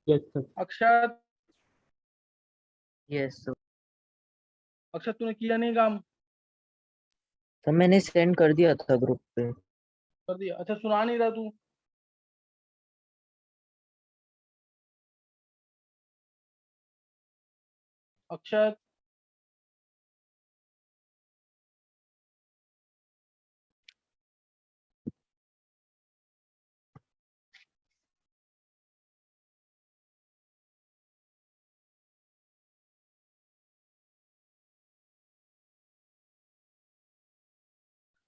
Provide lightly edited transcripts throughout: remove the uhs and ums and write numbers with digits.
Yes sir. Akshat, yes sir. Akshat तूने किया नहीं काम? सर मैंने सेंड कर दिया था ग्रुप पे। कर दिया? अच्छा, सुना नहीं रहा तू? अक्षत,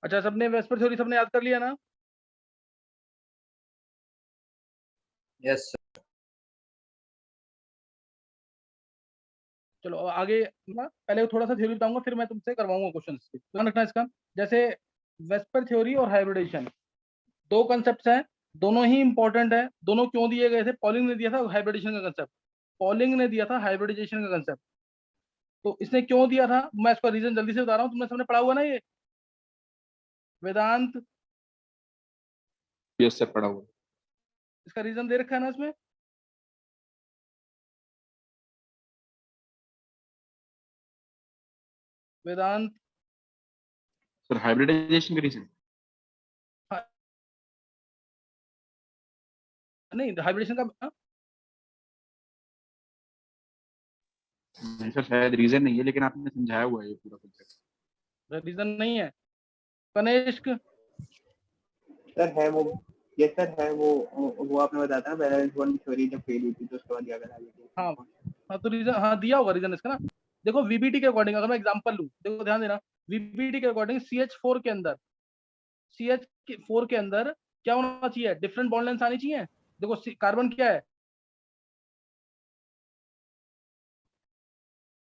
अच्छा सबने वेस्पर थ्योरी सबने याद कर लिया ना? Yes sir. चलो आगे ना, पहले थोड़ा सा थ्योरी बताऊंगा, फिर मैं तुमसे करवाऊंगा क्वेश्चन। ध्यान रखना इसका। जैसे वेस्पर थ्योरी और हाइब्रिडेशन, दो कंसेप्ट हैं, दोनों ही इंपॉर्टेंट है। दोनों क्यों दिए गए थे? पॉलिंग ने दिया था हाइब्रिडेशन का कंसेप्ट, पॉलिंग ने दिया था हाइब्रिडेशन का कंसेप्ट। तो इसने क्यों दिया था, मैं इसका रीजन जल्दी से बता रहा हूँ। तुमने सबने पढ़ा हुआ ना ये वेदांत? यस सर, पढ़ा हुआ। इसका रीजन दे रखा है ना इसमें? वेदांत, सर हाइब्रिडाइजेशन का रीजन नहीं हाइब्रिडेशन का नहीं सर, शायद रीजन नहीं है, लेकिन आपने समझाया हुआ है ये पूरा कंसेप्ट। रीजन नहीं है। कनिष्क, सर है वो, ये सर है वो आपने बताया था बैलेंस वन थ्योरी जब फेल हुई थी तो उसके बाद क्या करा गया? हाँ हाँ, तो रीजन हाँ दिया होगा रीजन इसका ना। देखो वीबीटी के अकॉर्डिंग अगर मैं एग्जांपल लूं, देखो ध्यान देना, वीबीटी के अकॉर्डिंग CH4 के अंदर, CH4 के अंदर क्या होना चाहिए? डिफरेंट बॉन्ड लेंथ आनी चाहिए। देखो कार्बन क्या है?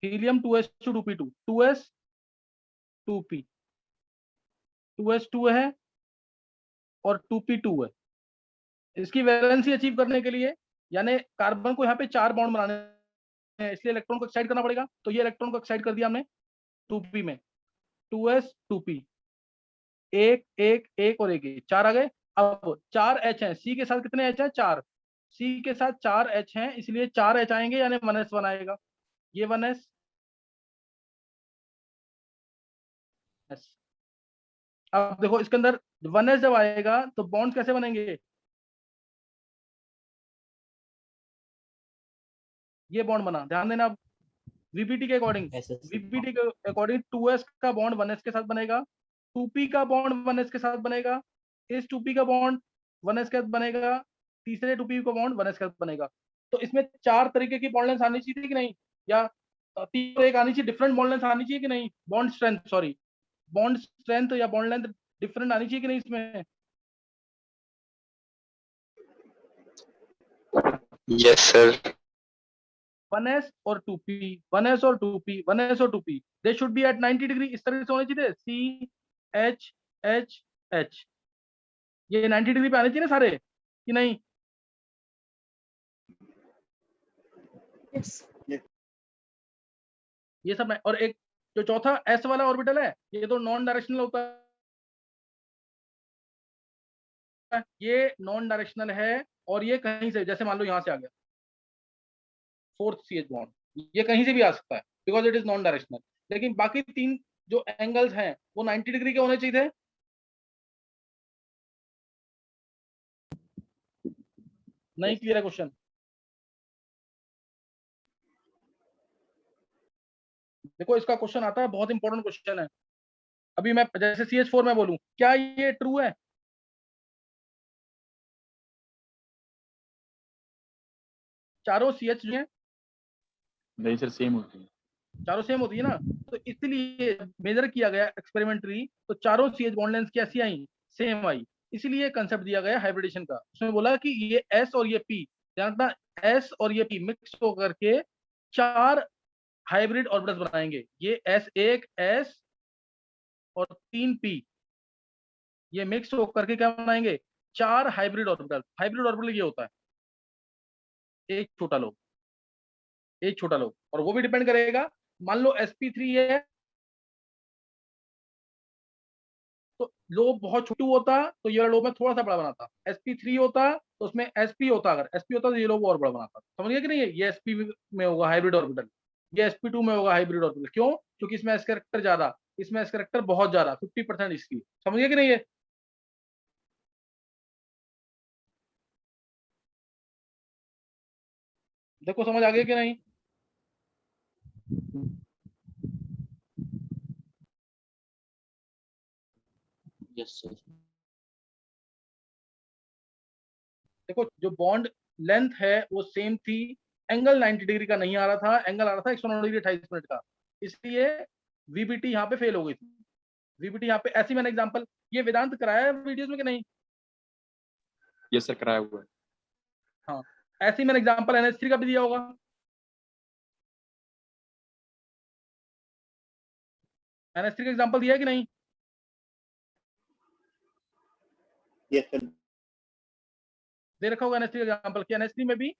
Helium 2s2 2p2, 2s2p, 2s2 है और 2p2 है। इसकी वैलेंसी अचीव करने के लिए, यानी कार्बन को यहाँ पे 4 बॉन्ड बनाने हैं, इसलिए इलेक्ट्रॉन को एक्साइट करना पड़ेगा। तो ये इलेक्ट्रॉन को एक्साइट कर दिया हमने 2p में, 2s2p, एक एक एक और एक, 4 आ गए। अब 4 H हैं, C के साथ कितने H हैं? 4। C के साथ 4 H हैं, इसलिए 4 H आएंगे, यानी 1s बनाएगा। ये 1s। अब देखो इसके अंदर 1s जब आएगा तो बॉन्ड्स कैसे बनेंगे? ये बॉन्ड बना, ध्यान देना। अब वीपीटी के अकॉर्डिंग, वीपीटी के अकॉर्डिंग 2s का बॉन्ड 1s के साथ बनेगा, 2p का बॉन्ड 1s के साथ बनेगा, इस 2p का बॉन्ड 1s के साथ बनेगा, तीसरे 2p का बॉन्ड 1s के साथ बनेगा। तो इसमें 4 तरीके की बॉन्ड लेंथ आनी चाहिए कि नहीं? या 3 एक आनी चाहिए, डिफरेंट बॉन्ड लेंथ आनी चाहिए कि नहीं? Bond strength, sorry, bond strength या बॉन्ड लेंथ डिफरेंट आनी चाहिए कि नहीं इसमें? Yes sir. 1s और 2p, 1s और 2p, 1s और 2p, they should be at 90 degree. इस तरह से होने चाहिए, C H H H, ये 90 डिग्री पे आने चाहिए ना सारे, कि नहीं? ये सब है। और एक जो चौथा S वाला ऑर्बिटल है, ये तो नॉन डायरेक्शनल होता है, ये नॉन डायरेक्शनल है, और ये कहीं से, जैसे मान लो यहाँ से आ गया 4th CH बॉन्ड, ये कहीं से भी आ सकता है, because it is non directional. लेकिन बाकी 3 जो एंगल्स हैं वो 90 डिग्री के होने चाहिए थे। नहीं क्लियर है क्वेश्चन? देखो इसका क्वेश्चन आता है, बहुत इंपॉर्टेंट क्वेश्चन है। अभी मैं जैसे CH4 में बोलूं, क्या ये ट्रू है? चारों CH जो है, नहीं सर, सेम होती है। चारों सेम होती है ना, तो इसलिए मेजर किया गया एक्सपेरिमेंटली, तो चारों CH बॉन्ड लेंथ कैसी आई? सेम आई। इसलिए कंसेप्ट दिया गया हाइब्रिडेशन का। उसमें बोला कि ये S और ये P, ध्यान रखना, S और ये P मिक्स होकर के 4 हाइब्रिड ऑर्बिटल्स बनाएंगे। ये S1 S और 3p, ये मिक्स होकर के क्या बनाएंगे? 4 हाइब्रिड ऑर्बिटल। हाइब्रिड ऑर्बिटल ये होता है एक छोटा लोब, एक छोटा लोब, और वो भी डिपेंड करेगा। मान लो sp3 है तो लोब बहुत छोटू होता, तो ये लोब में थोड़ा सा बड़ा बनाता। sp3 होता तो उसमें sp होता, अगर sp होता तो ये लोग और बड़ा बनाता, समझ गया कि नहीं? ये sp में होगा हाइब्रिड ऑर्बिटल, ये sp2 में होगा हाइब्रिड ऑर्बिटल। क्यों? क्योंकि इसमें s कैरेक्टर ज्यादा, इसमें s कैरेक्टर बहुत ज्यादा, 50% इसकी, समझ गया कि नहीं? ये देखो समझ आ गया कि नहीं? Yes sir. देखो जो बॉन्ड लेंथ है वो सेम थी, एंगल 90 डिग्री का नहीं आ रहा था, एंगल आ रहा था 109 डिग्री 28 मिनट का, इसलिए वीबीटी यहाँ पे फेल हो गई थी। वीबीटी यहाँ पे, ऐसी मैंने एग्जांपल, ये वेदांत कराया है वीडियोस में कि नहीं? यस सर, कराया हुआ है। हाँ, ऐसी मैंने एग्जांपल NH3 का भी दिया होगा। NH3 का एग्जांपल दिया है कि नहीं? Yes sir. दे रखा होगा NH3 का एग्जांपल, कि NH3 में भी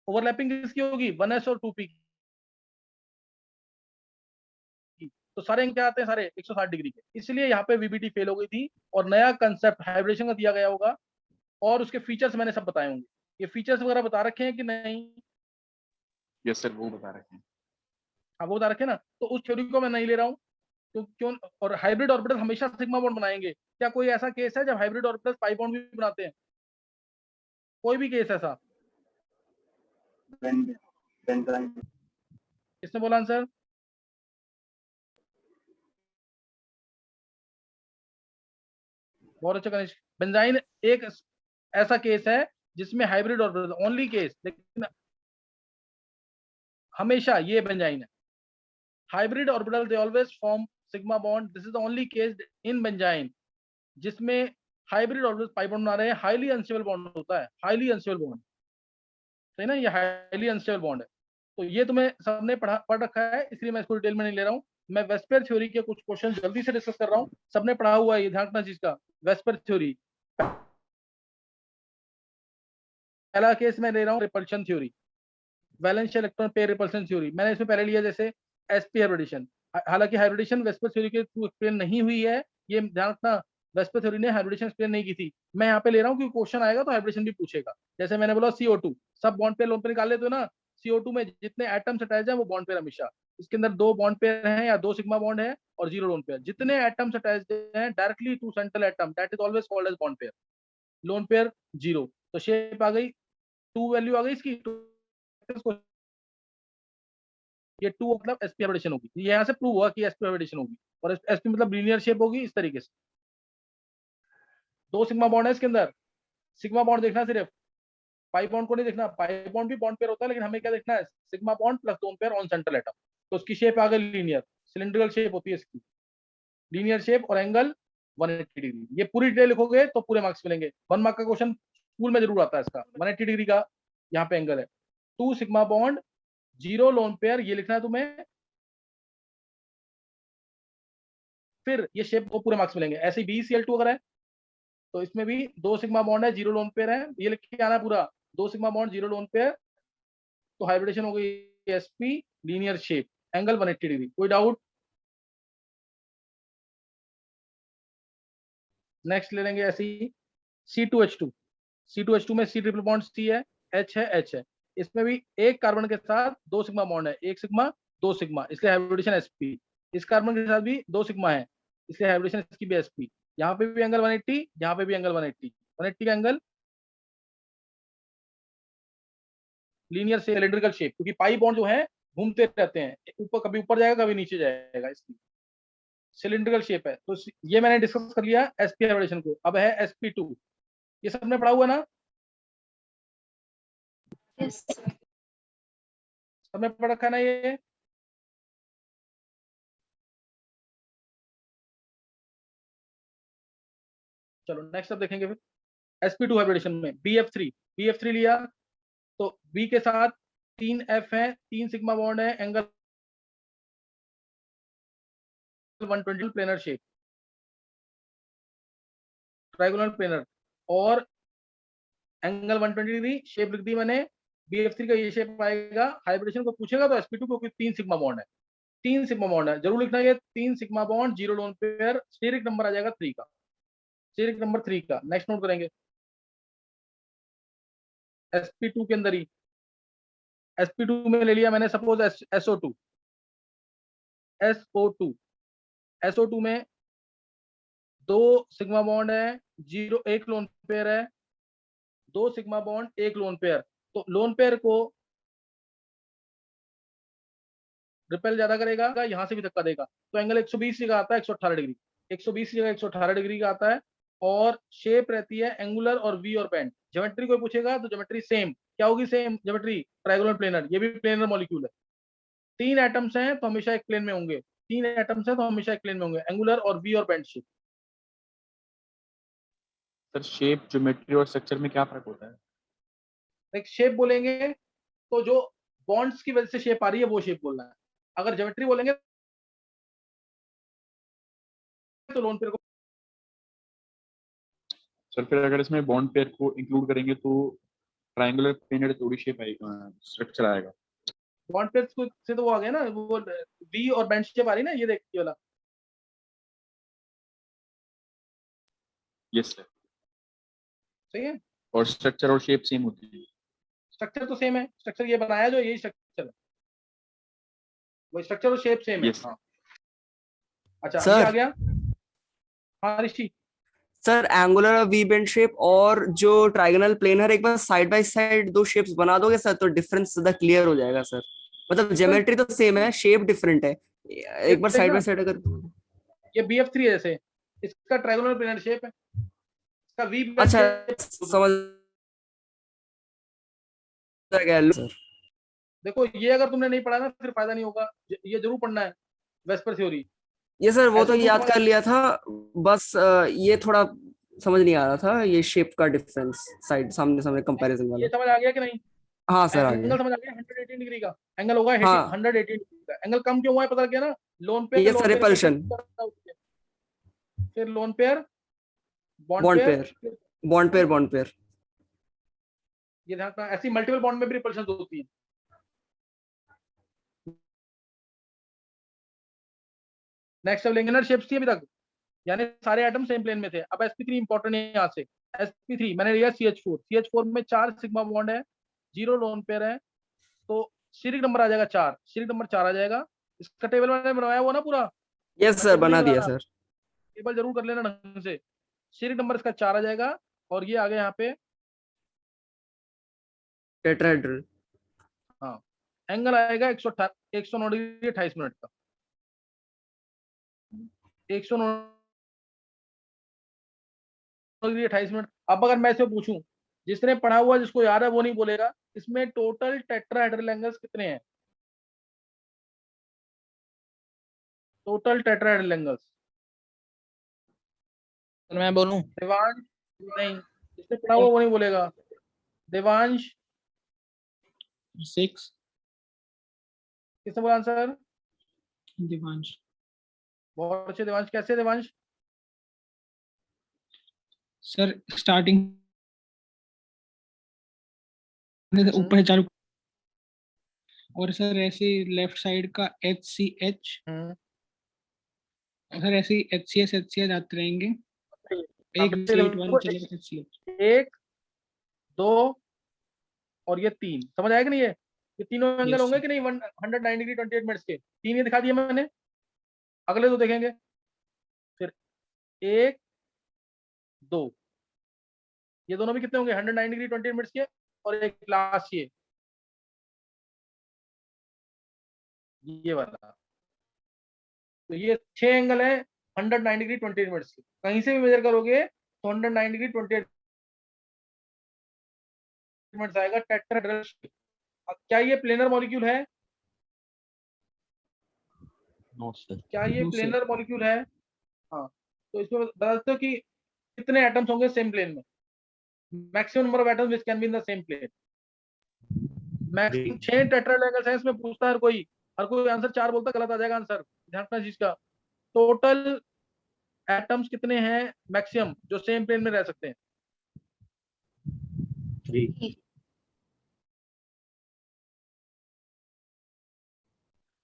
ओवरलैपिंग किसकी होगी? 1s और 2p की। तो सारे एंगल क्या आते हैं? सारे 160 डिग्री के, इसलिए यहाँ पे वीबीटी फेल हो गई थी, और नया कंसेप्ट हाइब्रिडेशन का दिया गया होगा, और उसके फीचर्स मैंने सब बताए होंगे। ये फीचर्स वगैरह बता रखे हैं कि नहीं? यस सर, वो बता रखे हैं। हाँ वो बता रखे ना, तो उस थ्योरी को मैं नहीं ले रहा हूँ। तो क्यों? और हाइब्रिड ऑर्बिटल हमेशा सिग्मा बॉन्ड बनाएंगे। क्या कोई ऐसा केस है जब हाइब्रिड ऑर्बिटल पाई बॉन्ड भी बनाते हैं? कोई भी केस ऐसा? बेंजाइन। किसने बोला आंसर? बहुत अच्छा कनिष्क। बेंजाइन एक ऐसा केस है जिसमें हाइब्रिड ऑर्बिटल, ओनली केस, लेकिन हमेशा ये बेंजाइन है। Hybrid orbital they always form sigma bond, this is the only case in benzene जिसमें हाइब्रिड ऑर्बिटल पाई बॉन्ड बना रहे हैं। हाईली अनस्टेबल बॉन्ड होता है, हाईली अनस्टेबल बॉन्ड, सही ना? ये हाईली अनस्टेबल बॉन्ड है। तो ये तुम्हें सबने पढ़ रखा है, इसलिए मैं इसको डिटेल में नहीं ले रहा हूँ। मैं वेस्पर थ्योरी के कुछ क्वेश्चन जल्दी से डिस्कस कर रहा हूँ, सबने पढ़ा हुआ है, ये ध्यान रखना चीज का। वेस्पर थ्योरी, पहला केस मैं ले रहा हूँ repulsion theory, valence electron pair repulsion theory. मैंने इसमें पहले लिया जैसे sp हाइब्रिडेशन, हालांकि हाइब्रिडेशन वेस्पर थ्योरी के थ्रू एक्सप्लेन नहीं हुई है, ये ध्यान रखना। वेस्पर थ्योरी ने हाइब्रिडेशन एक्सप्लेन नहीं की थी। मैं यहाँ पे ले रहा हूँ क्योंकि क्वेश्चन आएगा तो हाइब्रिडेशन भी पूछेगा। जैसे मैंने बोला CO2, सब बॉन्ड पेयर लोन पे निकाल लेते हो ना, CO2 में जितने एटम्स अटैच है वो बॉन्ड पेयर हमेशा, इसके अंदर 2 बॉन्ड पेयर हैं या 2 सिग्मा बॉन्ड है और 0 लोन पेयर। जितने एटम्स अटैच हैं directly to central atom, that is always called as bond pair. Lone pair 0, तो शेप आ गई, 2 वैल्यू आ गई इसकी, ये 2 मतलब sp हाइब्रिडेशन होगी। ये यहाँ से प्रूव हुआ कि sp हाइब्रिडेशन होगी, और sp मतलब लीनियर शेप होगी इस तरीके से। 2 सिग्मा बॉन्ड है इसके अंदर, सिग्मा बॉन्ड देखना सिर्फ, पाई बॉन्ड को नहीं देखना। पाई बॉन्ड भी बॉन्ड पेयर होता है, लेकिन हमें क्या देखना है? Sigma bond plus lone pair on central atom. तो उसकी शेप आ गई लीनियर, सिलिंड्रिकल शेप होती है इसकी, लीनियर शेप, और एंगल 180 डिग्री। ये पूरी डिटेल लिखोगे तो पूरे मार्क्स मिलेंगे। 1 मार्क का क्वेश्चन स्कूल में जरूर आता है इसका। 180 डिग्री का यहाँ पे एंगल है, 2 सिग्मा बॉन्ड 0 लोन पेयर, ये लिखना है तुम्हें। फिर ये शेप को पूरे मार्क्स मिलेंगे। ऐसे ही BeCl2 अगर है तो इसमें भी 2 सिग्मा बॉन्ड है, 0 लोन पेयर है, ये लिख के आना पूरा, 2 सिग्मा बॉन्ड 0 लोन पेयर। तो हाइब्रिडेशन हो गई sp, linear shape, angle 180 degree. कोई डाउट? नेक्स्ट ले लेंगे ऐसे ही C2H2, C2H2 में C ट्रिपल बॉन्ड C है, H है, H है। इसमें भी एक कार्बन के साथ 2 सिग्मा बॉन्ड है, 1 सिग्मा 2 सिग्मा, इसलिए हाइब्रिडेशन sp। इस कार्बन के साथ भी 2 सिग्मा है, इसलिए हाइब्रिडेशन इसकी भी sp। यहाँ पे भी एंगल 180, यहाँ पे भी एंगल 180, 180 का एंगल, लीनियर से सिलिंड्रिकल शेप, क्योंकि पाई बॉन्ड जो है घूमते रहते हैं, ऊपर कभी ऊपर जाएगा कभी नीचे जाएगा, इसकी सिलिंड्रिकल शेप है। तो ये मैंने डिस्कस कर लिया sp हाइब्रिडेशन को। अब है sp2, ये सबने पढ़ा हुआ ना? यस सबने पढ़ रखा है ना ये? चलो नेक्स्ट अब देखेंगे फिर sp2 हाइब्रिडेशन में BF3 लिया, तो B के साथ 3 F है, 3 सिग्मा बॉन्ड है, angle 120 planar shape, trigonal planar, और एंगल 120 डिग्री, शेप लिख दी मैंने। BF3 का ये शेप आएगा। हाइब्रिडेशन को पूछेगा तो sp2 को 3 सिग्मा बॉन्ड है, 3 सिग्मा बॉन्ड है, जरूर लिखना ये 3 sigma bond 0 lone pair, steric number आ जाएगा 3 का, स्टेरिक नंबर 3 का। नेक्स्ट नोट करेंगे। sp2 के अंदर ही, sp2 में ले लिया मैंने सपोज SO2, SO2 में 2 सिग्मा बॉन्ड है, 1 लोन पेयर है, 2 सिग्मा बॉन्ड 1 लोन पेयर। तो लोन पेयर को रिपेल ज्यादा करेगा, यहां से भी धक्का देगा, तो एंगल 120 जगह आता है 118 डिग्री, 120 जगह 118 डिग्री का आता है। और शेप रहती है एंगुलर और वी और बैंड। ज्योमेट्री कोई पूछेगा तो ज्योमेट्री सेम क्या होगी, सेम ज्योमेट्री, ट्रायंगुलर प्लेनर, ये भी प्लेनर मॉलिक्यूल है। 3 एटम्स हैं तो हमेशा एक प्लेन में होंगे, 3 एटम्स हैं तो हमेशा एक प्लेन में होंगे, एंगुलर और वी और band shape. Sir shape, geometry और स्ट्रक्चर में क्या फर्क होता है? एक शेप बोलेंगे तो जो बॉन्ड्स की वजह से शेप आ रही है वो शेप बोलना है, अगर ज्योमेट्री बोलेंगे तो लोन पेयर को। सर फिर अगर इसमें बॉन्ड पेयर को इंक्लूड करेंगे तो ट्रायंगुलर प्लेनर थोड़ी शेप आएगा, स्ट्रक्चर आएगा। बॉन्ड पेयर से तो वो आ गया ना, वो वी और बैंड शेप आ रही है ना, ये देख ये वाला। Yes sir. सही है, और स्ट्रक्चर और शेप सेम होती है? स्ट्रक्चर तो सेम है, स्ट्रक्चर ये बनाया जो यही स्ट्रक्चर है, वो स्ट्रक्चर और शेप सेम है। यस। हाँ अच्छा ये सर आ गया। हाँ ऋषि, सर एंगुलर और वी बेंड शेप और जो ट्राइगोनल प्लेनर एक बार साइड बाय साइड 2 शेप्स बना दोगे सर तो डिफरेंस ज्यादा क्लियर हो जाएगा सर। मतलब ज्योमेट्री तो सेम है, शेप डिफरेंट है, एक बार साइड बाय साइड अगर। ये BF3 है जैसे, इसका ट्रायंगुलर प्लेनर शेप है, इसका वी बैंड अच्छा शेप। समझ गया सर। देखो ये अगर तुमने नहीं पढ़ा ना फिर फायदा नहीं होगा, ये जरूर पढ़ना है, वेस्पर थ्योरी। ये सर वो तो SO2 याद कर लिया था, बस ये थोड़ा समझ नहीं आ रहा था ये शेप का डिफरेंस, साइड सामने सामने कंपैरिजन ये वाला। समझ आ गया कि नहीं? हाँ सर आ एंगल गया। समझ आ गया, 118 डिग्री का एंगल होगा, हाँ 118 डिग्री का। एंगल कम क्यों हुआ है पता क्या ना, लोन ये पेयर सर रिपल्शन, फिर lone pair, bond bond pair, pair, bond pair, bond pair. ये ध्यान रखना, ऐसी मल्टीपल बॉन्ड में भी रिपल्शन होती है। नेक्स्ट अब लेंगे ना शेप्स थी अभी तक, यानी सारे एटम सेम प्लेन में थे। अब sp3 इंपॉर्टेंट है यहाँ से। sp3 मैंने लिया CH4 में 4 सिग्मा बॉन्ड है, 0 लोन पेयर है, तो सीरिक नंबर आ जाएगा 4, सीरिक नंबर 4 आ जाएगा। इसका टेबल मैंने बनवाया हुआ ना पूरा, यस सर टेबल नहीं बना दिया बनाना, सर। टेबल जरूर कर लेना ढंग से। सीरिक नंबर इसका 4 आ जाएगा, और ये आ गया यहाँ पे। टेट्राहेड्रल। हाँ एंगल आएगा 109 डिग्री 28 मिनट का, 109 डिग्री 28 मिनट। अब अगर मैं से पूछूं, जिसने पढ़ा हुआ जिसको याद है वो नहीं बोलेगा, इसमें टोटल टेट्राहेड्रल एंगल्स कितने हैं, टोटल टेट्राहेड्रल एंगल्स? सर मैं बोलूं? देवांश, नहीं, जिसने पढ़ा हुआ वो नहीं बोलेगा। देवांश, 6। किसने बोला आंसर? दिवांश। बहुत अच्छे देवांश। कैसे देवांश? सर स्टार्टिंग ऊपर से चालू, और सर ऐसे लेफ्ट साइड का HCH, और सर ऐसे HCS आते रहेंगे, एक सीट वाले चलेगा HCH। 1 2 और ये 3, समझ आएगा नहीं? ये तीनों एंगल Yes, होंगे sir. कि नहीं 109 डिग्री 28 मिनट्स के? 3 ये दिखा दिए मैंने, अगले 2 देखेंगे। फिर 1 2, ये दोनों भी कितने होंगे 109 डिग्री 28 मिनट्स के, और एक लास्ट ये वाला। तो ये 6 एंगल है 109 डिग्री 28 मिनट्स के, कहीं से भी मेजर करोगे तो 109 डिग्री 28 मिनट्स आएगा टेट्राहेड्रल। क्या ये प्लेनर मॉलिक्यूल है? No sir. क्या ये No, sir. प्लेनर मॉलिक्यूल है? हाँ, तो इसमें बता सकते हो कि कितने एटम्स होंगे सेम प्लेन में, maximum number of atoms which can be in the same plane. Maximum 6 tetrahedral angles हैं इसमें, पूछता है हर कोई आंसर 4 बोलता, गलत आ जाएगा आंसर, ध्यान रखना चीज का। टोटल एटम्स कितने हैं मैक्सिमम जो सेम प्लेन में रह सकते हैं? 3।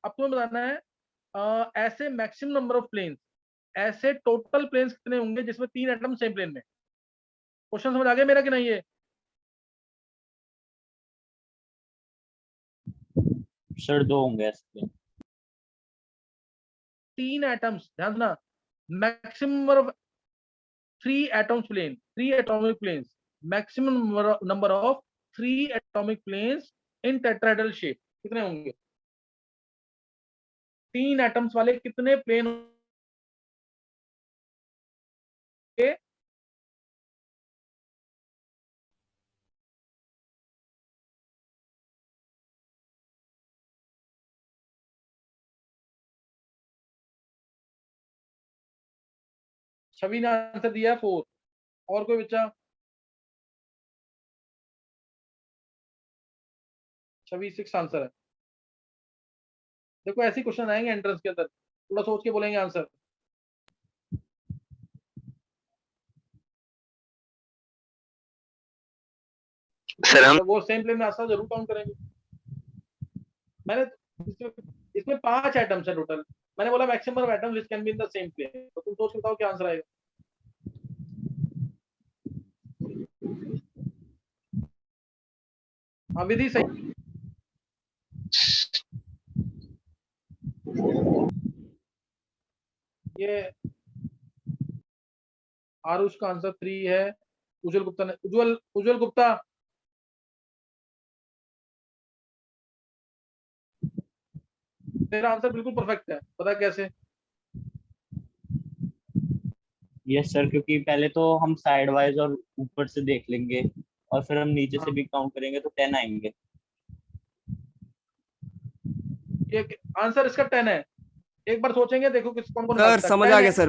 अब तुम्हें बताना है ऐसे मैक्सिमम नंबर ऑफ प्लेन्स, ऐसे टोटल प्लेन्स कितने होंगे जिसमें 3 एटम सेम प्लेन में। क्वेश्चन समझ आ गया मेरा कि नहीं? ये सर दो होंगे ऐसे। 3 एटम्स, ध्यान देना, maximum of 3 atoms plane, 3 atomic planes, maximum number of 3 atomic planes in tetrahedral shape कितने होंगे? 3 एटम्स वाले कितने प्लेन होंगे? छवि ने आंसर दिया 4, और कोई बच्चा? छवि 6 आंसर है। देखो ऐसे क्वेश्चन आएंगे एंट्रेंस के अंदर, थोड़ा सोच के बोलेंगे आंसर। सर हम तो वो सेम प्लेन में आंसर जरूर काउंट करेंगे। मैंने इसमें 5 एटम्स है टोटल, मैंने बोला maximum of atoms which can be in the same plane, तो तुम सोच के बताओ क्या आंसर आएगा। हाँ विधि सही। ये आरुष का आंसर 3 है। उज्जवल गुप्ता ने, उज्जवल गुप्ता, तेरा आंसर बिल्कुल परफेक्ट है, पता कैसे? यस सर, क्योंकि पहले तो हम साइड वाइज और ऊपर से देख लेंगे और फिर हम नीचे से हाँ, भी काउंट करेंगे तो 10 आएंगे। ये आंसर इसका 10 है। एक बार सोचेंगे, देखो किस कौन कौन बता सर सकता है। समझ 10 आ है। गया सर,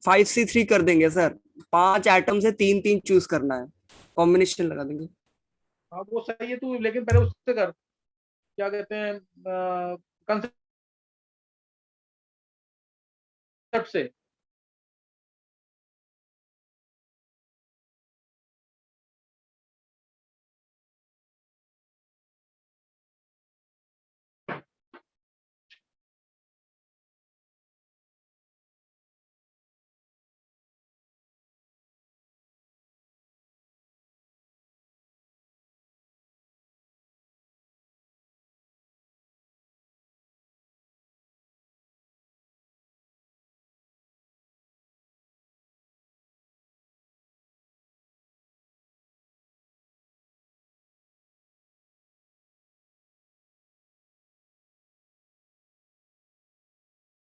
5C3 कर देंगे सर। 5 एटम से 3-3 चूज करना है, कॉम्बिनेशन लगा देंगे। हाँ वो सही है तू, लेकिन पहले उससे कर, क्या कहते हैं, कंसेप्ट से।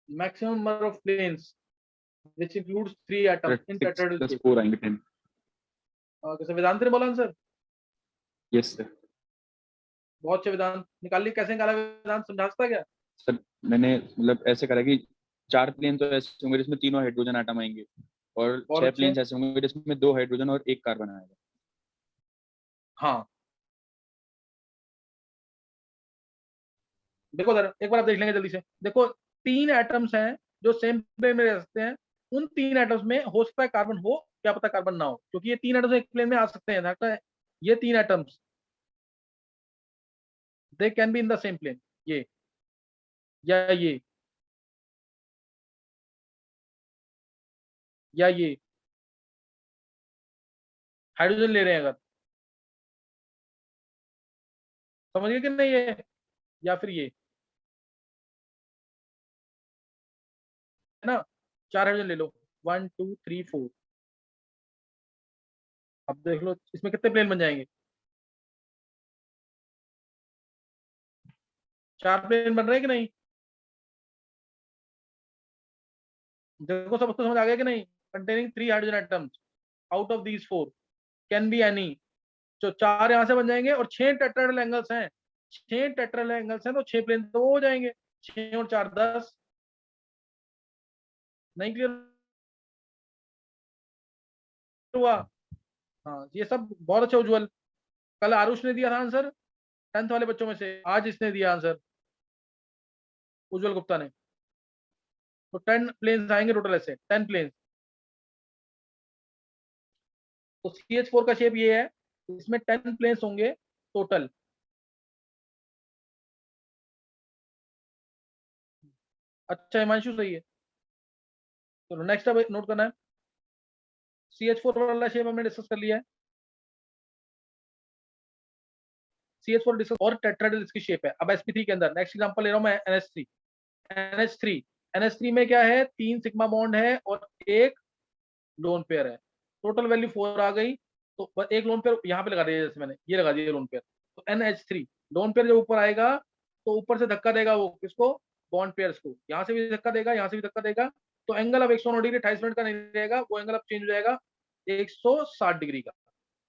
Maximum number of planes which includes 3 atoms in 6 tetrahedral plus shape। 4 आएंगे 10। कैसे वेदांत ने बोला आंसर? Yes sir. बहुत अच्छे वेदांत, निकाल ली, कैसे निकाला वेदांत, समझा सकता है क्या? सर मैंने मतलब ऐसे करा कि 4 प्लेन तो ऐसे होंगे जिसमें तीनों हाइड्रोजन आटम आएंगे, और बहुत 6 अच्छे। प्लेन ऐसे होंगे जिसमें 2 हाइड्रोजन और 1 कार्बन आएगा। हाँ देखो जरा एक बार आप देख लेंगे जल्दी से। देखो 3 एटम्स हैं जो सेम प्लेन में रह सकते हैं, उन 3 एटम्स में हो सकता है कार्बन हो, क्या पता कार्बन ना हो, क्योंकि ये 3 एटम्स एक प्लेन में आ सकते हैं, लगता है ये 3 atoms they can be in the same plane, ये या ये हाइड्रोजन ले रहे हैं अगर, समझ गए कि नहीं, ये या फिर ये, है ना, 4 हाइड्रोजन ले लो, 1 2 3 4। अब देख लो इसमें कितने प्लेन बन जाएंगे, 4 प्लेन बन रहे हैं कि नहीं? देखो सब उसको समझ आ गया कि नहीं? Containing 3 hydrogen atoms out of these 4 can be any, तो 4 यहां से बन जाएंगे, और 6 टेट्राहेड्रल एंगल्स हैं, 6 टेट्राहेड्रल एंगल्स हैं, तो 6 प्लेन तो वो हो जाएंगे, 6 और 4 10। नहीं क्लियर हुआ? हाँ ये सब बहुत अच्छा उज्जवल। कल आरुष ने दिया था आंसर 10th वाले बच्चों में से, आज इसने दिया आंसर उज्जवल गुप्ता ने। तो 10 प्लेन्स आएंगे टोटल, ऐसे 10 प्लेन्स। तो CH4 का शेप ये है, इसमें 10 प्लेन्स होंगे टोटल। अच्छा हिमांशु सही है। चलो नेक्स्ट अब नोट करना है, CH4 वाला शेप हमने डिस्कस कर लिया है। CH4 डिस्कस और टेट्राहेड्रल इसकी शेप है। अब sp3 के अंदर नेक्स्ट एग्जांपल ले रहा हूं मैं, NH3। NH3 में क्या है, 3 सिग्मा बॉन्ड है और एक लोन पेयर है, टोटल वैल्यू 4 आ गई। तो एक लोन पेयर यहाँ पे लगा दिया, जैसे मैंने ये लगा दिया लोन पेयर, तो NH3 लोन पेयर जब ऊपर आएगा तो ऊपर से धक्का देगा वो किसको, बॉन्ड पेयर्स को, यहाँ से भी धक्का देगा, यहाँ से भी धक्का देगा, तो एंगल अब 109 डिग्री 28 मिनट का नहीं रहेगा, वो एंगल अब चेंज हो जाएगा 160 डिग्री का।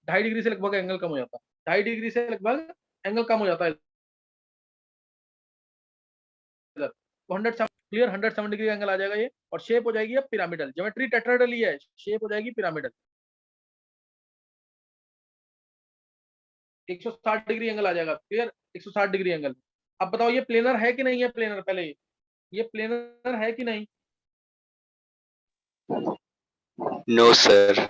2.5 डिग्री से लगभग एंगल कम हो जाता है, 2.5 डिग्री से लगभग एंगल कम हो जाता है इधर। तो 100 क्लियर, 107 डिग्री एंगल आ जाएगा ये, और शेप हो जाएगी अब पिरामिडल। ज्योमेट्री टेट्राहेड्रल ही है, शेप हो जाएगी पिरामिडल। 160 डिग्री एंगल आ जाएगा, क्लियर, 160 डिग्री एंगल। अब बताओ ये प्लेनर है कि नहीं है, प्लेनर पहले ये प्लेनर है कि नहीं? No sir.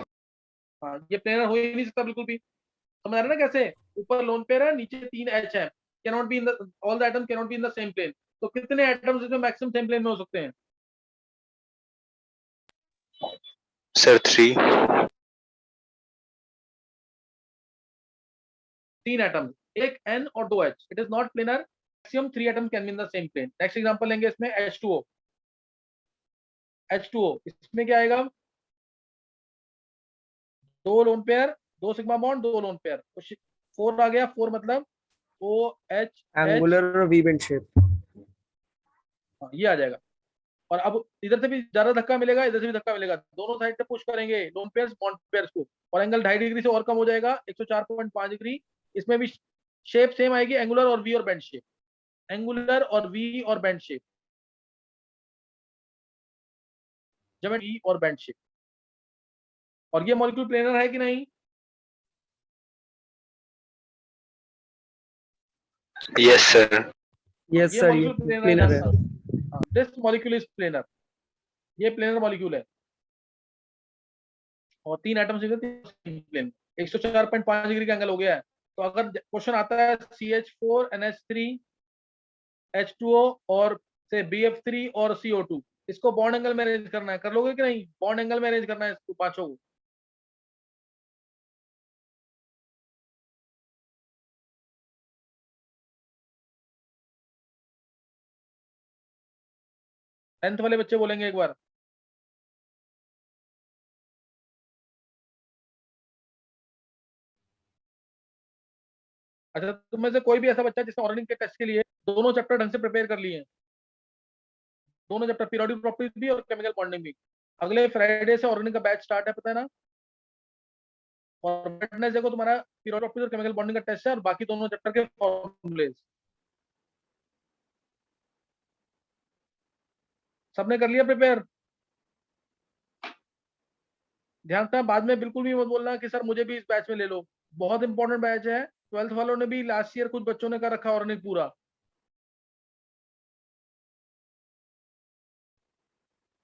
हाँ, ये प्लेनर हो ही नहीं सकता बिल्कुल भी। समझ आ रहा है ना कैसे, ऊपर लोन पेयर है, नीचे 3 एच है, cannot be in the, all the atoms cannot be in the same plane. तो कितने एटम्स इसमें मैक्सिमम सेम प्लेन में हो सकते हैं? सर 3। 3 एटम्स, एक N और 2 H। It is not planar, maximum 3 atoms can be in the same plane. Next example लेंगे इसमें H2O। H2O इसमें क्या आएगा, 2 lone pair, 2 sigma bond, 2 lone pair, तो 4 आ गया। 4 मतलब OH एंगुलर और वी बेंड शेप। ये आ जाएगा। और अब इधर से भी ज्यादा धक्का मिलेगा, इधर से भी धक्का मिलेगा, दोनों साइड से पुश करेंगे लोन पेयर्स बॉन्ड पेयर्स को, और एंगल 2.5 डिग्री से और कम हो जाएगा, 104.5 डिग्री। इसमें भी शेप सेम आएगी, एंगुलर और वी और बेंड शेप, एंगुलर और वी और बेंड शेप, वी और बेंड शेप। और ये मॉलिक्यूल प्लेनर है कि नहीं? Yes sir. यस ये सर, ये मॉलिक्यूल प्लेनर प्लेनर है। है, दिस मॉलिक्यूल इज प्लेनर, ये प्लेनर मॉलिक्यूल है, और 3 एटम्स प्लेन, 104.5 डिग्री का एंगल हो गया है। तो अगर क्वेश्चन आता है CH4 NH3 H2O और से BF3 और CO2, इसको बॉन्ड एंगल में अरेंज करना है, कर लोगे कि नहीं? बॉन्ड एंगल में अरेंज करना है इसको पांचों को। टेंथ वाले बच्चे बोलेंगे एक बार। अच्छा, तुम में से कोई भी ऐसा बच्चा जिसने ऑर्गेनिक के टेस्ट के लिए दोनों चैप्टर ढंग से प्रिपेयर कर लिए हैं, दोनों चैप्टर, पीरियोडिक प्रॉपर्टीज भी और केमिकल बॉन्डिंग भी। अगले फ्राइडे से ऑर्गेनिक का बैच स्टार्ट है, पता है ना? और वेडनेसडे को तुम्हारा पीरियोडिक प्रॉपर्टीज और केमिकल बॉन्डिंग का टेस्ट है, और बाकी दोनों चैप्टर के फॉर्मूलेज। सबने कर लिया प्रिपेयर? ध्यान से बाद में बिल्कुल भी मत बोलना कि सर मुझे भी इस बैच में ले लो, बहुत इंपॉर्टेंट बैच है। 12th वालों ने भी लास्ट ईयर कुछ बच्चों ने कर रखा ऑर्गेनिक पूरा,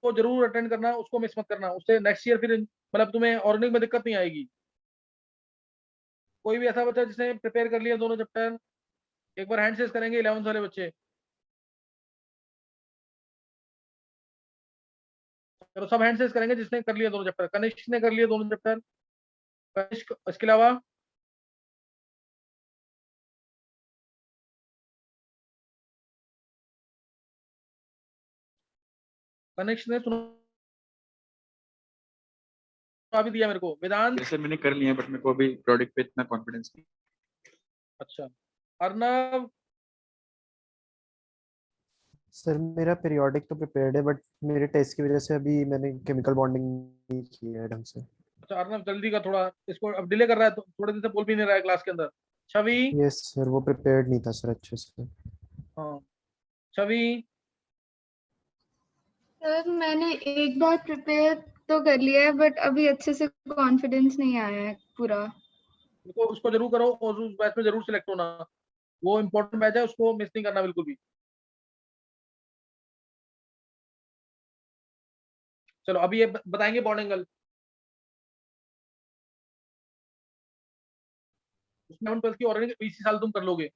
वो जरूर अटेंड करना, उसको मिस मत करना, उससे नेक्स्ट ईयर फिर मतलब तुम्हें ऑर्गेनिक में दिक्कत नहीं आएगी। कोई भी ऐसा बच्चा जिसने प्रिपेयर कर लिया दोनों चैप्टर, एक बार हैंड शेक करेंगे 11th वाले बच्चे। चलो सब हैंड शेक करेंगे जिसने कर लिया दोनों चैप्टर। कनिष्क ने कर लिया दोनों चैप्टर, कनिष्क, इसके अलावा कनिष्क ने सुना भी दिया मेरे को। वेदांत, सर मैंने कर लिया है, बट मेरे को अभी प्रोडक्ट पे इतना कॉन्फिडेंस नहीं। अच्छा, अर्नव, सर मेरा पीरियोडिक तो प्रिपेयर्ड है, बट मेरे टेस्ट की वजह से अभी मैंने केमिकल बॉन्डिंग नहीं की है ढंग से। अच्छा अर्नव जल्दी का, थोड़ा इसको अब डिले कर रहा है, तो थोड़े दिन से बोल भी नहीं रहा है क्लास के अंदर। छवि, यस सर, वो प्रिपेयर्ड नहीं था सर अच्छे से। हाँ छवि, सर मैंने एक बार प्रिपेयर तो कर लिया है, बट अभी अच्छे से कॉन्फिडेंस नहीं आया है पूरा। उसको जरूर करो और उस बैच में जरूर सिलेक्ट होना, वो इंपॉर्टेंट बैच है, उसको मिस नहीं करना बिल्कुल भी। चलो अभी ये बताएंगे बॉन्ड एंगल, उसमें 12th की ऑर्गेनिक इसी साल तुम कर लोगे,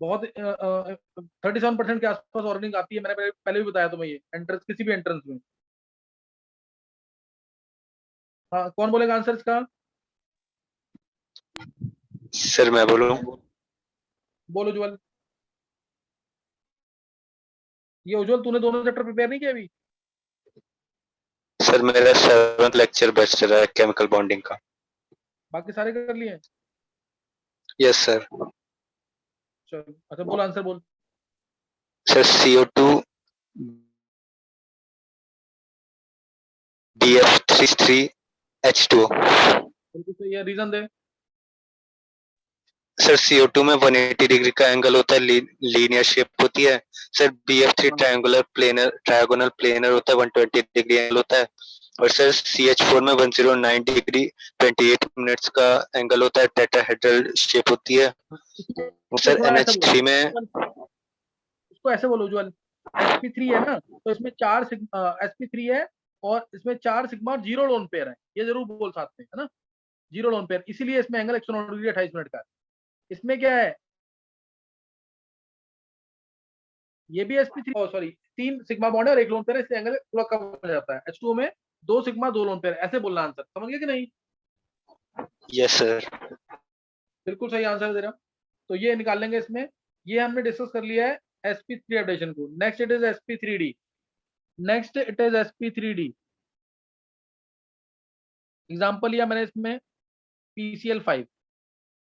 बहुत 37% के आसपास ऑर्गेनिक आती है, मैंने पहले भी बताया तुम्हें, ये एंट्रेंस किसी भी एंट्रेंस में। हाँ कौन बोलेगा आंसर इसका? सर मैं बोलूं? बोल उज्जवल। ये उज्जवल तूने दोनों चैप्टर प्रिपेयर नहीं किया अभी? सर मेरा 7th लेक्चर बच रहा है केमिकल बॉन्डिंग का। बाकी सारे कर लिए? Yes sir. चल अच्छा बोल, आंसर बोल। Sir CO2 BF33H2O। बिल्कुल सही है, रीजन दे। सर CO2 में 180 डिग्री का एंगल होता है, लीनियर शेप होती है। सर BF3 ट्रायंगुलर प्लेनर होता है, 120 डिग्री एंगल होता है। और सर CH4 में 109 डिग्री 28 मिनट्स का एंगल होता है, टेट्राहेड्रल शेप होती है। सर थोड़ा ऐसा NH3 में इसको ऐसे बोलो उज्जवल, sp3 है ना, तो इसमें 4 sp3 है और इसमें 4 सिग्मा और 0 लोन पेयर है, ये जरूर बोल साथ में, है ना, 0 लोन पेयर, इसीलिए इसमें एंगल 109 डिग्री 28 मिनट का है। इसमें क्या है, ये भी sp3 सॉरी 3 सिग्मा बॉन्ड है और 1 लोन पेयर है, इससे एंगल थोड़ा कम हो जाता है। H2O में 2 सिग्मा 2 लोन पेयर, ऐसे बोलना आंसर, समझ गए कि नहीं? Yes sir. बिल्कुल सही आंसर दे रहा हूं। तो ये निकाल लेंगे इसमें, ये हमने डिस्कस कर लिया है sp3 अपडेशन को। Next it is sp3d। Next it is sp3d। Example लिया मैंने इसमें PCl5,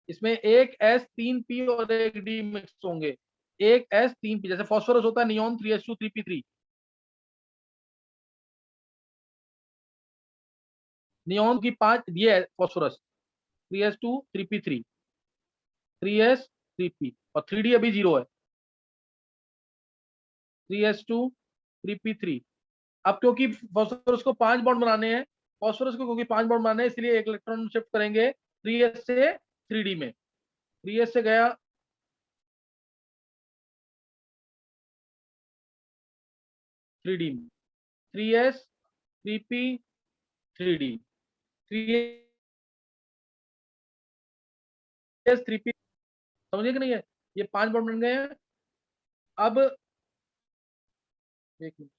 इसमें एक S 3 P और एक D मिक्स होंगे, एक S 3 P, जैसे फास्फोरस होता है नियॉन 3S2 3P3, नियॉन की 5, ये है phosphorus 3S2 3P3 3S 3P और 3D अभी 0 है, 3S2 3P3। अब क्योंकि फास्फोरस को 5 बॉन्ड बनाने हैं, फास्फोरस को क्योंकि 5 बॉन्ड बनाने हैं, इसलिए एक इलेक्ट्रॉन शिफ्ट करेंगे 3S से 3D में। 3S से गया 3D में, 3S 3P 3D 3S 3P, समझिए कि नहीं है, ये 5 बॉन्ड बन गए हैं। अब एक मिनट,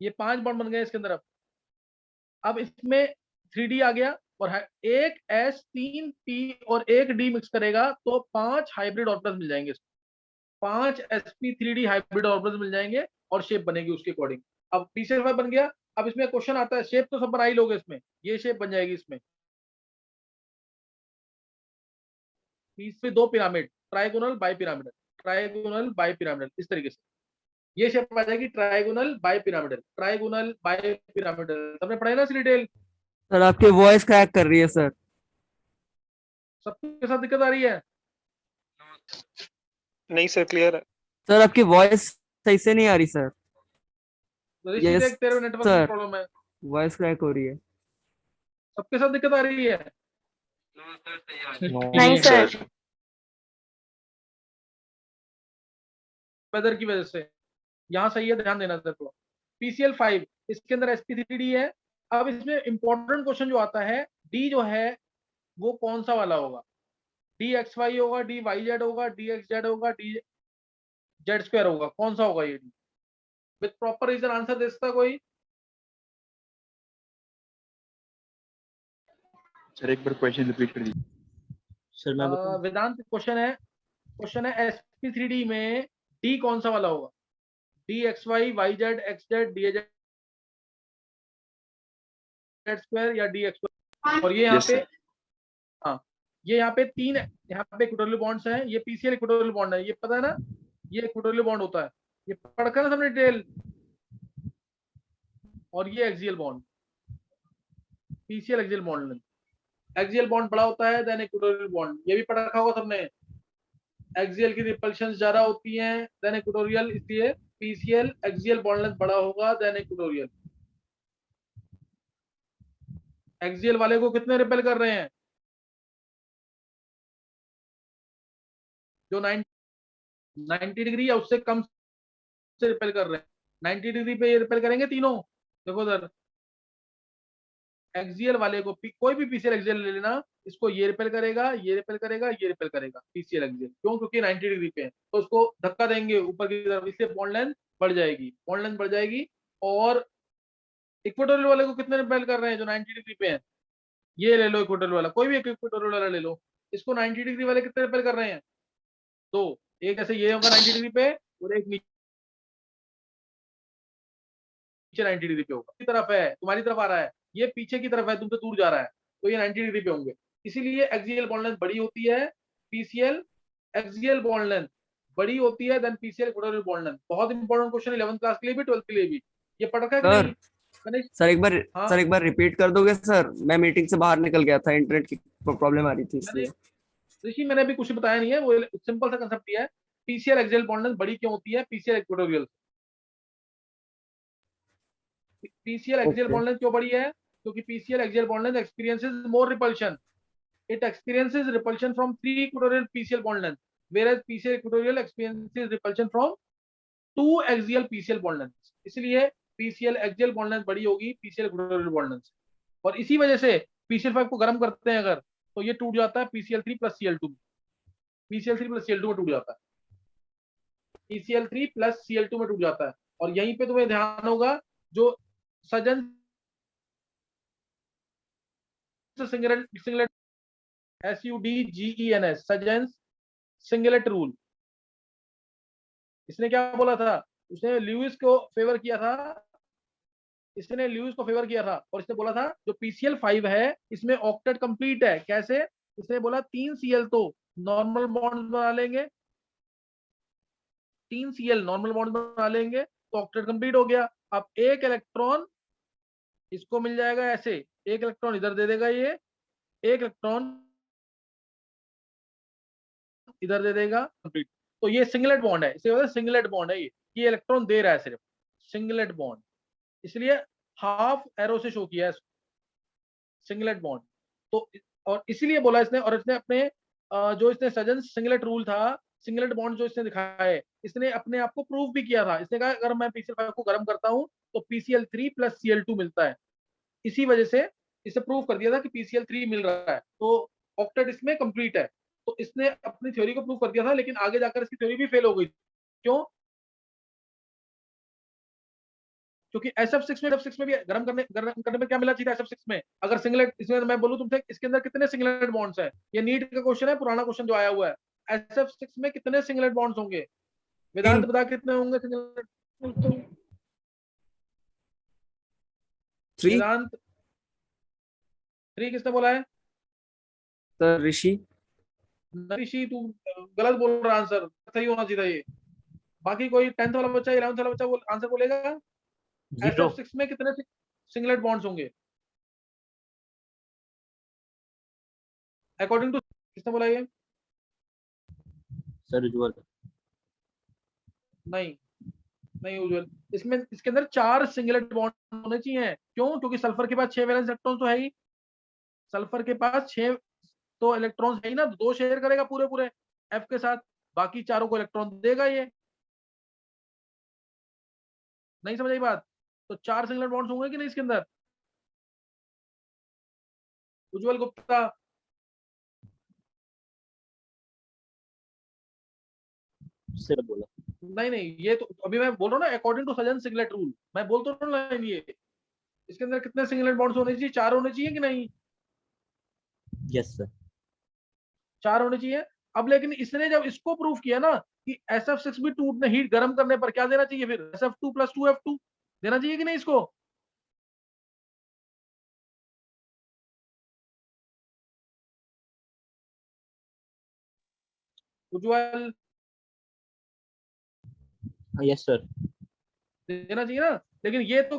ये 5 बॉन्ड बन गए इसके अंदर। अब इसमें 3D आ गया और एक S 3 P और एक D मिक्स करेगा तो 5 हाइब्रिड ऑर्बिटल्स मिल जाएंगे, 5 sp3d हाइब्रिड ऑर्बिटल्स मिल जाएंगे और शेप बनेगी उसके अकॉर्डिंग। अब PCl5 बन गया। अब इसमें क्वेश्चन आता है, शेप तो सब बना ही लोगे, इसमें ये शेप बन जाएगी, इसमें इसमें 2 pyramid, trigonal bi pyramidal, trigonal bi pyramidal, इस तरीके से ये शेप आ जाएगी, trigonal bi pyramidal, trigonal bi pyramidal. सबने पढ़ा है ना डिटेल? सर आपकी वॉइस क्रैक कर रही है सर। सबके साथ दिक्कत आ रही है? नहीं सर, क्लियर है। सर आपकी वॉइस सही से नहीं आ रही सर। ऋषि यस देख, तेरे नेटवर्क की सर, प्रॉब्लम है, वॉइस क्रैक हो रही है। सबके साथ दिक्कत आ रही है? नहीं सर। वेदर की वजह से यहाँ सही है, ध्यान देना सर को। PCl5 इसके अंदर sp3d है। अब इसमें इंपॉर्टेंट क्वेश्चन जो आता है, D जो है वो कौन सा वाला होगा, DXY होगा, DYZ होगा, DXZ होगा, DZ2 होगा, कौन सा होगा ये D? With proper reason answer दे सकता कोई? सर एक बार क्वेश्चन रिपीट कर दीजिए। सर मैं बताऊं? वेदांत क्वेश्चन है sp3d में D कौन सा वाला होगा, DXY YZ XZ DZ2 या DX2? और ये यहाँ यस पे सर। हाँ, ये यहाँ पे 3 यहाँ पे इक्वेटोरियल बॉन्ड्स हैं, ये PCl इक्वेटोरियल बॉन्ड है, ये पता है ना, ये इक्वेटोरियल बॉन्ड होता है, ये पढ़कर ना सबने डिटेल। और ये axial bond, PCl axial bond, axial bond बड़ा होता है देन इक्वेटोरियल बॉन्ड, ये भी पढ़ा रखा होगा सबने। एक्सियल की रिपल्शन ज्यादा होती है देन इक्वेटोरियल, इसलिए PCl एक्सियल बॉन्ड लेंथ बड़ा होगा देन इक्वेटोरियल। एक्सियल वाले को कितने रिपेल कर रहे हैं, जो 90 डिग्री या उससे कम से रिपेल कर रहे हैं, 90 डिग्री पे ये रिपेल करेंगे तीनों। देखो सर, एक्सियल वाले को कोई भी PCl एक्सियल ले लेना, इसको ये रिपेल करेगा, ये रिपेल करेगा, ये रिपेल करेगा, PCl एक्सियल, क्यों? क्योंकि 90 डिग्री पे है, तो उसको धक्का देंगे ऊपर की तरफ, इसलिए बॉन्ड लेंथ बढ़ जाएगी, बॉन्ड लेंथ बढ़ जाएगी। और इक्वेटोरियल वाले को कितने रिपेल कर रहे हैं, जो 90 डिग्री पे है, ये ले लो इक्वेटोरियल वाला, कोई भी इक्वेटोरियल वाला ले लो। इसको 90 डिग्री वाले कितने रिपेल कर रहे हैं? दो। एक ऐसे ये होगा 90 डिग्री पे और एक नीचे 90 डिग्री पे होगा। की तरफ है, तुम्हारी तरफ आ रहा है, ये पीछे की तरफ है, तुमसे दूर जा रहा है, तो ये 90 डिग्री पे होंगे। इसीलिए एक्सियल बॉन्ड लेंथ बड़ी होती है, पीसीएल एक्सियल बॉन्ड लेंथ बड़ी होती है then PCl equatorial bond length. बहुत इंपॉर्टेंट क्वेश्चन 11th क्लास के लिए भी 12th के लिए भी। ये पढ़ रखा है कि सर नहीं गणेश? सर एक बार हाँ सर एक बार रिपीट कर दोगे सर? मैं मीटिंग से बाहर निकल गया था, इंटरनेट की प्रॉब्लम आ रही थी मैंने इसलिए। ऋषि मैंने अभी कुछ बताया नहीं है, वो सिंपल सा कंसेप्ट दिया है। पीसीएल एक्सियल बॉन्ड लेंथ बड़ी क्यों होती है PCL equatorial? PCL axial okay bond length क्यों बड़ी है? क्योंकि PCL axial bond length experiences more repulsion. It experiences repulsion from 3 equatorial PCL bond length, whereas PCL equatorial experiences repulsion from 2 axial PCL bond lengths. इसलिए PCL axial bond length बड़ी होगी PCL equatorial bond length से। और इसी वजह से PCL5 को गर्म करते हैं अगर, तो ये टूट जाता है PCL3 plus Cl2। PCL3 plus Cl2 में टूट जाता है, PCL3 प्लस Cl2 में टूट जाता है। और यहीं पे तुम्हें ध्यान होगा जो सजन सिंगलेट SUDGENS सजेंस सिंगलेट रूल। इसने क्या बोला था? उसने ल्यूइस को फेवर किया था, इसने ल्यूइस को फेवर किया था और इसने बोला था जो PCl5 है इसमें ऑक्टेट कंप्लीट है। कैसे? इसने बोला 3 Cl तो नॉर्मल बॉन्ड बना लेंगे, 3 Cl नॉर्मल बॉन्ड बना लेंगे तो ऑक्टेट कंप्लीट हो गया। अब एक इलेक्ट्रॉन इसको मिल जाएगा ऐसे, एक इलेक्ट्रॉन इधर दे देगा, ये एक इलेक्ट्रॉन इधर दे देगा, कंप्लीट। तो ये सिंगलेट बॉन्ड है, इसे सिंगलेट बॉन्ड है। ये इलेक्ट्रॉन दे रहा है सिर्फ, सिंगलेट बॉन्ड, इसलिए हाफ एरो से शो किया है सिंगलेट बॉन्ड। तो और इसीलिए बोला इसने, और इसने अपने जो इसने सजन सिंगलेट रूल था, सिंगलेट बॉन्ड जो इसने दिखाया है, इसने अपने आप को प्रूव भी किया था। इसने कहा अगर मैं PCl5 को गर्म करता हूं तो PCl3 प्लस Cl2 मिलता है। इसी वजह से इसे प्रूव कर दिया था कि PCl3 मिल रहा है, तो ऑक्टेट इसमें कंप्लीट है। तो इसने अपनी थ्योरी को प्रूव कर दिया था, लेकिन आगे जाकर इसकी थ्योरी भी फेल हो गई। क्यों? क्योंकि SF6 में भी गर्म करने में क्या मिला चाहिए SF6 में? अगर सिंगलेट, इसमें मैं बोलूं तुमसे इसके अंदर कितने सिंगलेट बॉन्ड्स हैं? ये नीट का क्वेश्चन है, पुराना क्वेश्चन जो आया हुआ है। SF6 में कितने सिंगलेट बॉन्ड्स होंगे? वेदांत बता कितने होंगे सिंगलेट? 3 वेदांत 3 किसने बोला है? सर ऋषि। ऋषि तू गलत बोल रहा है, आंसर सही होना चाहिए ये। बाकी कोई 10th वाला बच्चा 11th वाला बच्चा आंसर बोलेगा? SF6 में कितने सिंगलेट बॉन्ड्स होंगे अकॉर्डिंग टू? किसने बोला ये? सर उज्ज्वल। नहीं नहीं उज्जवल, इसमें इसके अंदर 4 सिंगलेट बॉन्ड होने चाहिए। क्यों? क्योंकि सल्फर के पास 6 वैलेंस इलेक्ट्रॉन तो है ही, सल्फर के पास 6 तो इलेक्ट्रॉन्स है ही ना, 2 शेयर करेगा पूरे पूरे F के साथ, बाकी चारों को इलेक्ट्रॉन देगा ये। नहीं समझ आई बात? तो 4 सिंगलेट बॉन्ड्स होंगे कि नहीं इसके अंदर? उज्जवल गुप्ता सर बोला। नहीं नहीं, ये तो अभी मैं बोल रहा हूँ ना according to Sugden singlet rule, मैं बोल तो रहा हूँ ये। इसके अंदर कितने सिंगलेट बॉन्ड्स होने चाहिए? 4 होने चाहिए कि नहीं? Yes sir. 4 होने चाहिए। अब लेकिन इसने जब इसको प्रूव किया ना कि SF6 भी टूटने, हीट गर्म करने पर क्या देना चाहिए फिर? SF2 प्लस 2F2 देना चाहिए कि नहीं इसको? उज्जवल यस सर। देना चाहिए ना, लेकिन ये तो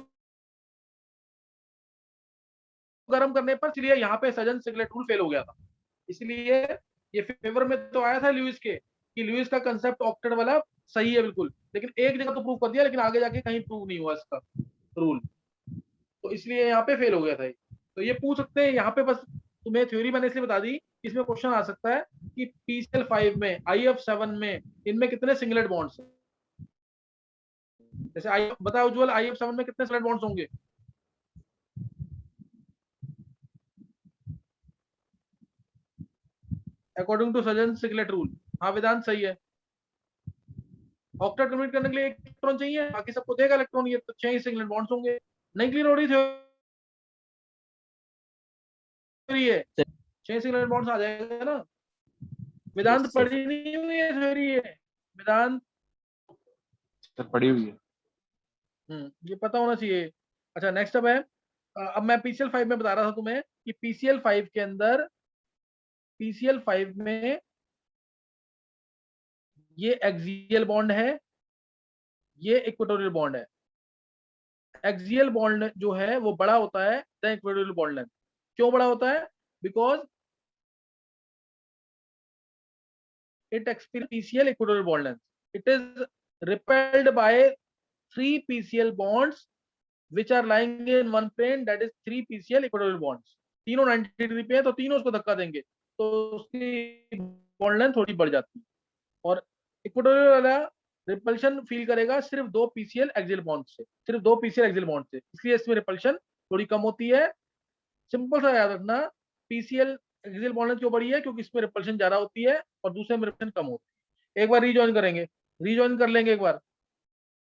गर्म करने पर, इसलिए यहाँ पे सजन सिंगलेट रूल फेल हो गया था। इसलिए ये फेवर में तो आया था ल्यूइस के कि ल्यूइस का कंसेप्ट ऑक्टेट वाला सही है बिल्कुल, लेकिन एक जगह तो प्रूव कर दिया, लेकिन आगे जाके कहीं प्रूव नहीं हुआ इसका रूल, तो इसलिए यहाँ पे फेल हो गया था ये। तो ये पूछ सकते हैं यहाँ पे, बस तुम्हें थ्योरी मैंने इसलिए बता दी, इसमें क्वेश्चन आ सकता है कि PCl5 में, IF7 में, इनमें कितने सिंगलेट बॉन्ड्स हैं? जैसे आई बताओ उज्जवल, IF7 में कितने सिंगलेट बॉन्ड्स होंगे according to Sugden singlet rule? हाँ वेदांत सही है, ऑक्टेट कंप्लीट करने के लिए एक इलेक्ट्रॉन चाहिए, बाकी सबको देगा इलेक्ट्रॉन, ये तो 6 सिंगलेट बॉन्ड्स होंगे। नहीं क्लियर हो रही थी थ्योरी है, 6 सिंगल बॉन्ड्स आ जाएगा ना। वेदांत Yes, sir. पढ़ी नहीं हुई है थ्योरी है वेदांत। सर पड़ी हुई है। ये पता होना चाहिए। अच्छा नेक्स्ट अब है, अब मैं पीसीएल 5 में बता रहा था तुम्हें कि पीसीएल 5 के अंदर, पीसीएल 5 में ये एक्सियल बॉन्ड है, ये इक्वेटोरियल बॉन्ड है। एक्सियल बॉन्ड जो है वो बड़ा होता है देन इक्वेटोरियल बॉन्ड लेंथ। क्यों बड़ा होता है? Because it experiences PCL equatorial bond length. It is repelled by 3 PCL bonds which are lying in one plane, that is 3 PCL equatorial bonds. तीनों 90 डिग्री पे है तो तीनों उसको धक्का देंगे तो उसकी बॉन्ड लेंथ थोड़ी बढ़ जाती है। और इक्वेटोरियल वाला रिपल्शन फील करेगा सिर्फ 2 PCL एक्सियल बॉन्ड से, सिर्फ 2 PCL एक्सियल बॉन्ड से, इसलिए इसमें रिपल्शन थोड़ी कम होती है। सिंपल सा याद रखना, पीसीएल एक्सियल बॉन्ड लेंथ क्यों बड़ी है? क्योंकि इसमें रिपल्शन ज्यादा होती है और दूसरे में रिपल्शन कम होती है। एक बार रीजॉइन करेंगे, रीजॉइन कर लेंगे एक बार।